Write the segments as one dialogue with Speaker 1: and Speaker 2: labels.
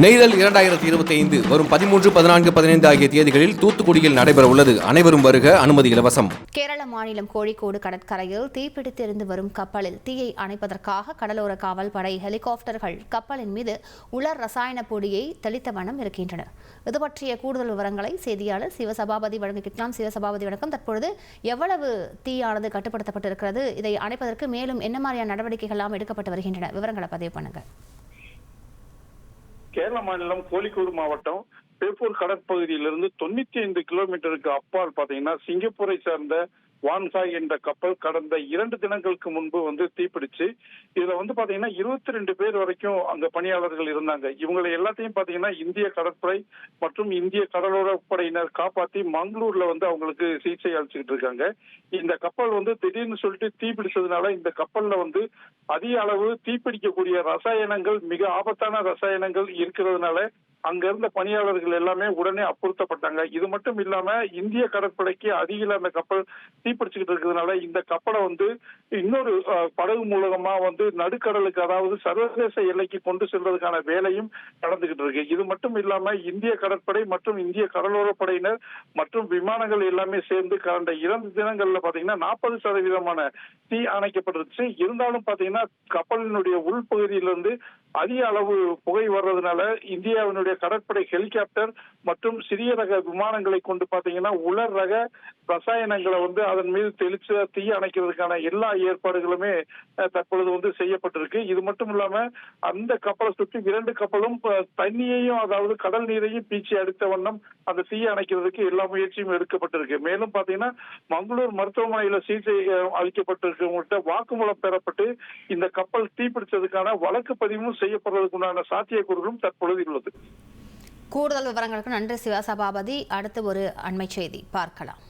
Speaker 1: நெய்தல் 2025 வரும் 13, 14, 15 ஆகிய தேதிகளில் தூத்துக்குடியில் நடைபெற உள்ளது. அனைவரும் வருக, அனுமதி இலவசம்.
Speaker 2: கேரள மாநிலம் கோழிக்கோடு கடற்கரையில் தீப்பிடித்திருந்து வரும் கப்பலில் தீயை அணைப்பதற்காக கடலோர காவல் படை ஹெலிகாப்டர்கள் கப்பலின் மீது உலர் ரசாயன பொடியை தெளித்த வண்ணம் இருக்கின்றன. இது பற்றிய கூடுதல் விவரங்களை செய்தியாளர் சிவசபாபதி வழங்குகிறார். சிவசபாபதி வணக்கம். தற்பொழுது எவ்வளவு தீயானது கட்டுப்படுத்தப்பட்டிருக்கிறது? இதை அணைப்பதற்கு மேலும் என்ன மாதிரியான நடவடிக்கைகள் எல்லாம் எடுக்கப்பட்டு வருகின்றன? விவரங்களை பதிவு பண்ணுங்க.
Speaker 3: கேரள மாநிலம் கோழிக்கோடு மாவட்டம் பேப்பூர் கடற்பகுதியிலிருந்து 95 கிலோமீட்டருக்கு அப்பால் பாத்தீங்கன்னா சிங்கப்பூரை சேர்ந்த வான்சாய் என்ற கப்பல் கடந்த 2 தினங்களுக்கு முன்பு தீப்பிடிச்சு இதுல பாத்தீங்கன்னா 22 பேர் வரைக்கும் அங்க பணியாளர்கள் இருந்தாங்க. இவங்களை எல்லாத்தையும் பாத்தீங்கன்னா இந்திய கடற்படை மற்றும் இந்திய கடலோர படையினர் காப்பாத்தி மங்களூர்ல அவங்களுக்கு சிகிச்சை அளிச்சுக்கிட்டு இருக்காங்க. இந்த கப்பல் திடீர்னு சொல்லிட்டு தீப்பிடிச்சதுனால இந்த கப்பல்ல அதிக அளவு தீப்பிடிக்கக்கூடிய ரசாயனங்கள், மிக ஆபத்தான ரசாயனங்கள் இருக்கிறதுனால அங்க இருந்த பணியாளர்கள் எல்லாமே உடனே அப்புறுத்தப்பட்டாங்க. இது மட்டும் இல்லாம இந்திய கடற்படைக்கு அருகில அந்த கப்பல் தீப்பிடிச்சுக்கிட்டு இருக்கிறதுனால இந்த கப்பலை இன்னொரு படகு மூலமா நடுக்கடலுக்கு, அதாவது சர்வதேச எல்லைக்கு கொண்டு செல்வதற்கான வேலையும் நடந்துகிட்டு இருக்கு. இது மட்டும் இல்லாம இந்திய கடற்படை மற்றும் இந்திய கடலோர படையினர் மற்றும் விமானங்கள் எல்லாமே சேர்ந்து கடந்த 2 தினங்கள்ல பாத்தீங்கன்னா 40% தீ அணைக்கப்பட்டிருச்சு. இருந்தாலும் பாத்தீங்கன்னா கப்பலினுடைய உள்பகுதியிலிருந்து அதிக அளவு புகை வர்றதுனால இந்தியாவினுடைய கடற்படை ஹெலிகாப்டர் மற்றும் சிறிய ரக விமானங்களை கொண்டு பாத்தீங்கன்னா உலர் ரக ரசாயனங்களை அதன் மீது தெளிச்சு தீ அணைக்கிறதுக்கான எல்லா ஏற்பாடுகளுமே தற்பொழுது செய்யப்பட்டிருக்கு. இது மட்டும் இல்லாம அந்த கப்பலை சுற்றி 2 கப்பலும் தண்ணியையும், அதாவது கடல் நீரையும் பீச்சி அடித்த வண்ணம் அந்த தீ அணைக்கிறதுக்கு எல்லா முயற்சியும் எடுக்கப்பட்டிருக்கு. மேலும் பாத்தீங்கன்னா மங்களூர் மருத்துவமனையில சிகிச்சை அளிக்கப்பட்டிருக்கவங்கள்ட்ட வாக்குமூலம் பெறப்பட்டு இந்த கப்பல் தீப்பிடிச்சதுக்கான வழக்கு பதிவும் செய்யப்படுறதுக்குண்டான சாத்தியக்கூறுகளும் தற்பொழுது உள்ளது.
Speaker 2: கூடுதல் விவரங்களுக்கு நன்றி சிவசபாபதி. அடுத்து ஒரு அண்மை செய்தி பார்க்கலாம்.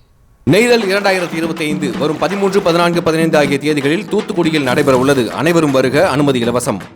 Speaker 1: நெய்தல் 2025 வரும் 13, 14, 15 ஆகிய தேதிகளில் தூத்துக்குடியில் நடைபெற உள்ளது. அனைவரும் வருக, அனுமதி இலவசம்.